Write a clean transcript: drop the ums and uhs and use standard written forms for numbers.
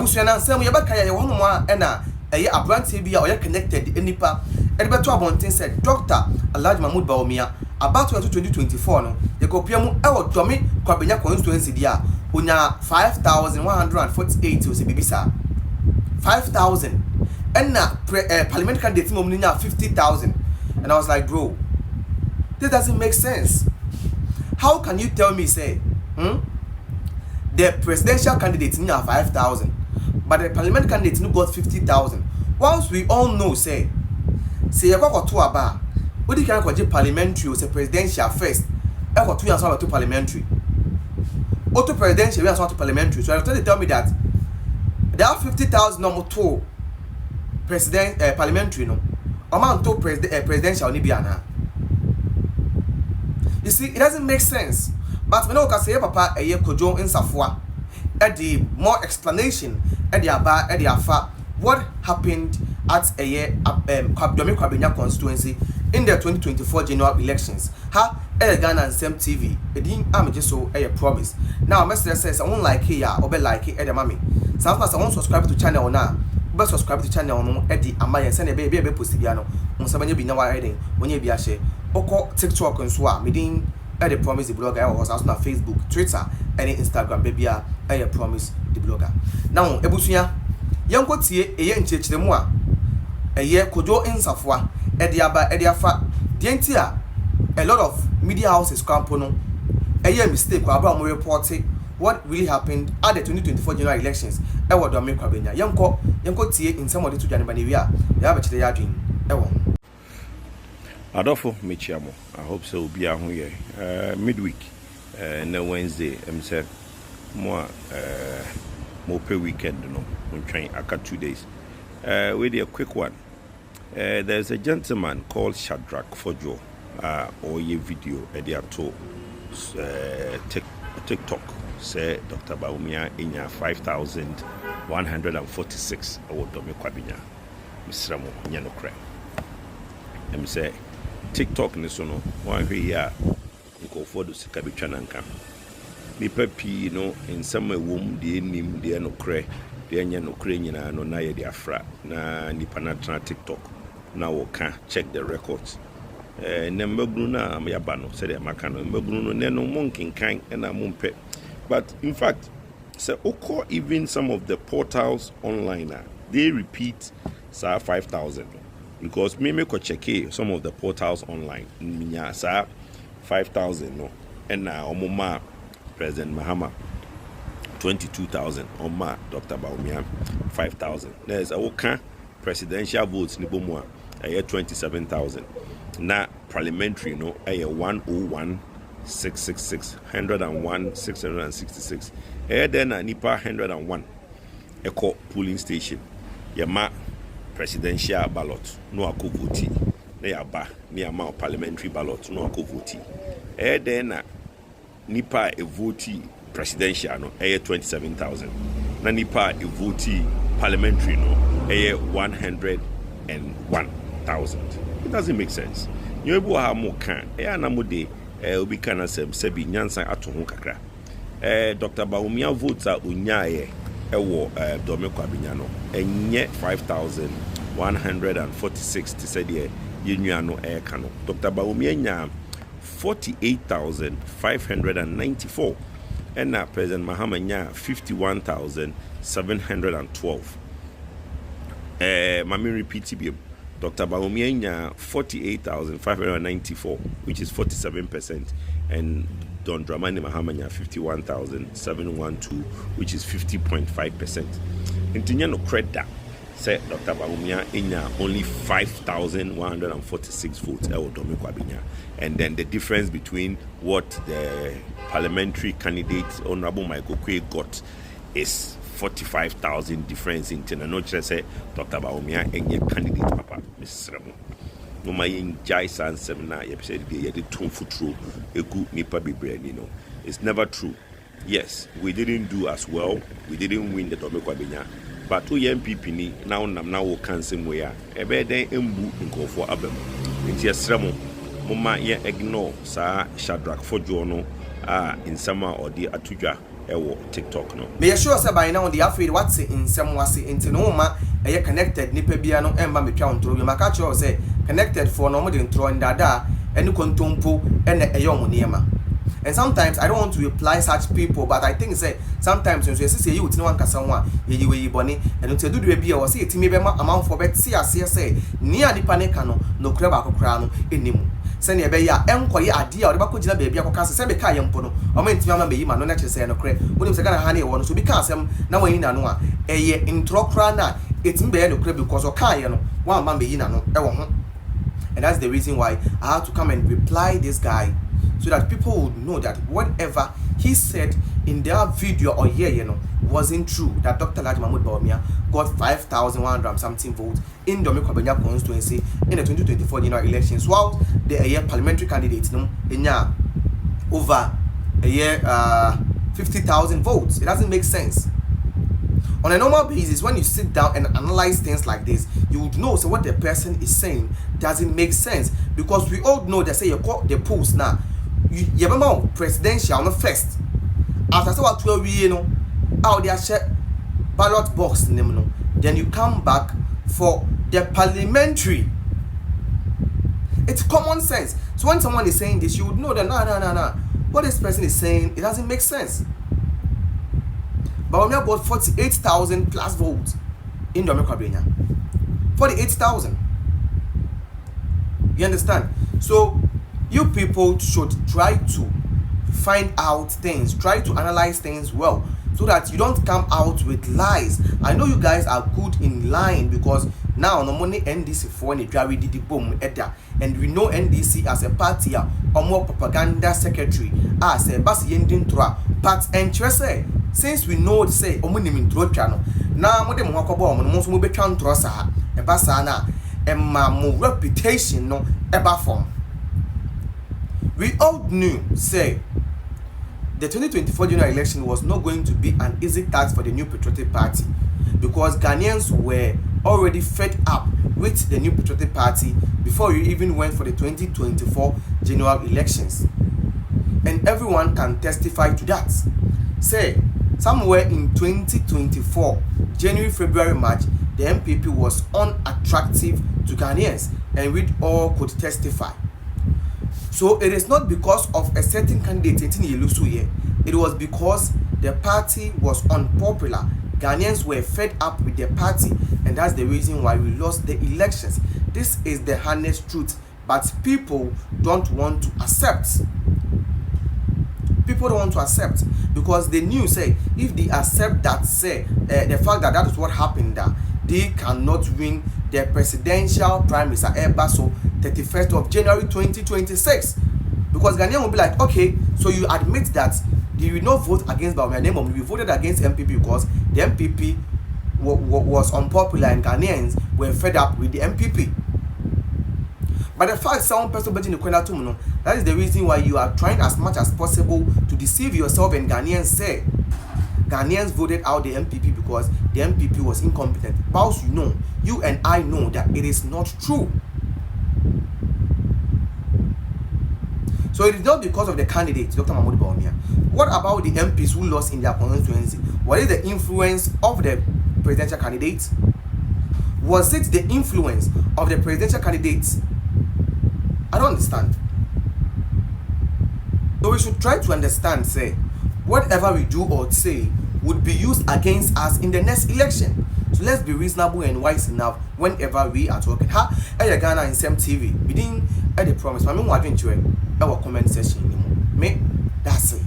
Busuana nsem ye baka ye wono mo na eye abrante bia oye connected enipa e be to abonten said Dr. Alhaji Mahmood Bawumia about 2024 no ye ko piamu e wo domi Kwabrenya constituency dia unya 5148 o se bibisa 5000 and na parliament candidate mo nya 50000 and I was like, bro, this doesn't make sense. How can you tell me say the presidential candidate nya 5000 but the parliament candidate no got 50,000 once we all know say you go to aba we dey can go parliamentary or say presidential first e go to yan so to parliamentary auto presidential we yan so to parliamentary so they tell me that there are 50,000 no to president parliamentary no amount to presidential ni bia. You see, it doesn't make sense. But we know can say papa Kwadwo Nsafoah the more explanation the aba the afa what happened at Kwabrenya constituency in the 2024 general elections. Ha Ghana and Sem TV. Edin am so promise. Now message says I won't like it or be like it the mommy. Some of us won't subscribe to channel now. But subscribe to channel no Eddie Amaya send a baby post biano. Unsabanye bi na wa heading when you be a share. Oko TikTok nso a medin the promise the blogger or also na Facebook, Twitter, and Instagram baby a promise the blogger. Now ebusuya yanko tie eye nchechire mu a Kwadwo Nsafoah e aba e afa dienti a lot of media houses kampo no mistake kwa aba mo report what really happened at the 2024 general elections e wo do me Kwabrenya yanko tie in some of the to January we a ya be chire ya adwin e wo Adolfo Mechiamo, I hope so be a here midweek no Wednesday say more per weekend no I'm trying aka 2 days with a quick one. There's a gentleman called Shadrach Fojo or ye video editor TikTok say Dr. Bawumia in 5146 award do me Kwabrenya misramo nya no kra say TikTok ni so no wan hwe ya nko fodo sika betwa nanka nipa pi no ensama wom de nim de no kre de anya no kre nyina no na ye de afra na nipa na tra TikTok na wo ka check the records na mbabunu na am yaba no se de maka no mbabunu no ne no monkinkan na mompe but in fact say oko even some of the portals online they repeat 5,000 because me check some of the portals online minya sa 5,000 no and now omoma President Mahama 22,000 oma Dr. Bawumia 5,000 there's a okay presidential votes ni bomo a 27,000 na parliamentary no a 101,666 101,666 then a nipa 101 eco polling station yama presidential ballot no akovoti na yaba ni ama parliamentary ballot no akovoti then nipa e voti presidential no 27,000 na nipa e voti parliamentary no 101,000. It doesn't make sense. You ebu ha mo kan na mo de obi kana sebi nyansan ato ho kakra Dr. Bawumia votes a unyaye ewo dome Kwabrenya no enye 5,146 to say the yenua no kano Dr. Bawumia nya 48,594 and na President Mahama nya 51,712 mami repeat it. Dr. Bawumia nya 48,594 which is 47% and Don Dramani Mahama nya 51,712 which is 50.5%. Intinya no credit say Dr. Bawumia nya only 5,146 votes Dome Kwabrenya, and then the difference between what the parliamentary candidate Honorable Michael Kwe got is 45,000 difference in Tina. No say Dr. Bawumia nya candidate papa Mrs. Ramo. No my in Jaisan seminar said the tone futuro egu nipa bibrani no. It's never true. Yes, we didn't do as well. We didn't win the Dome Kwabrenya. But two MPP ni now will cancel where a bed embu nko for abem. Inti esremo mama ye ignore sa Shadrach Fojo no in summer or the atujwa TikTok no. Me sure say by now the afraid what say in some was into no ma connected nipa bia no emba me twa ontro bi maka cho say connected for no mo de ntro ndada eni kontompo ene eyo niema. And sometimes I don't want to reply such people, but I think say sometimes when you say you tin wan kasa ho a ye we boni and to do bia o say etimi be ma amount for bet see ase say ni adipa ne ka no kura ba kokura no enimu se ne be ya enkoye ade a o de ba ko gina ba bia ko kasa se be ka ye mpo no o ma ntimi ama me yi ma no na kire say no kure wonim se kana ha ne wo no so bi ka asem na wan yi na no a eye intro kura na etimi be ye no kure because o ka ye no wan ma me yi na no e wo ho. And that's the reason why I had to come and reply this guy, so that people would know that whatever he said in their video or wasn't true. That Dr. Alhaji Mahmood Bawumia got 5,100 something votes in the Kwabrenya constituency in the 2024 general elections, while the parliamentary candidates over 50,000 votes. It doesn't make sense. On a normal basis, when you sit down and analyze things like this, you would know so what the person is saying doesn't make sense, because we all know that say you call the polls now. You remember presidential no first. After so what 12 out there check ballot box then you come back for the parliamentary. It's common sense. So when someone is saying this, you would know that no. What this person is saying, it doesn't make sense. Bawumia got 48,000 plus votes in the Kwabrenya. 48,000. You understand? So you people should try to find out things, try to analyze things well, so that you don't come out with lies. I know you guys are good in lying, because now no money NDC for any Jerry did the boom edda, and we know NDC as a party or more propaganda secretary as a bas yendin tra. But interest since we know say omunim intro channel now mo dem wakobo mo so mo betwa ntro sa e ba sa na e ma mo reputation no e ba form. We all knew say the 2024 general election was not going to be an easy task for the New Patriotic Party, because Ghanaians were already fed up with the New Patriotic Party before we even went for the 2024 general elections, and everyone can testify to that. Say somewhere in 2024 January, February, March, the MPP was unattractive to Ghanaians, and we all could testify. So it is not because of a certain candidate it was because the party was unpopular. Ghanaians were fed up with the party, and that's the reason why we lost the elections. This is the honest truth, but people don't want to accept. People don't want to accept, because they knew say if they accept that say the fact that is what happened, that they cannot win the presidential primaries at Ebaso 31st of January 2026, because Ghanaian will be like, okay, so you admit that you will not vote against Bawumia, we voted against MPP because the MPP was unpopular and Ghanaians were fed up with the MPP. But the fact someone person betting the corner to that is the reason why you are trying as much as possible to deceive yourself, and Ghanaians say Ghanaians voted out the MPP because the MPP was incompetent. But you and I know that it is not true. So it is not because of the candidate, Dr. Mahmood Bawumia. What about the MPs who lost in their constituency? What is the influence of the presidential candidates? Was it the influence of the presidential candidates? I don't understand. So we should try to understand, say, whatever we do or say would be used against us in the next election. So let's be reasonable and wise enough whenever we are talking. Ghana in some TV. We didn't the promise. I mean, what our comment section. Me, that's it.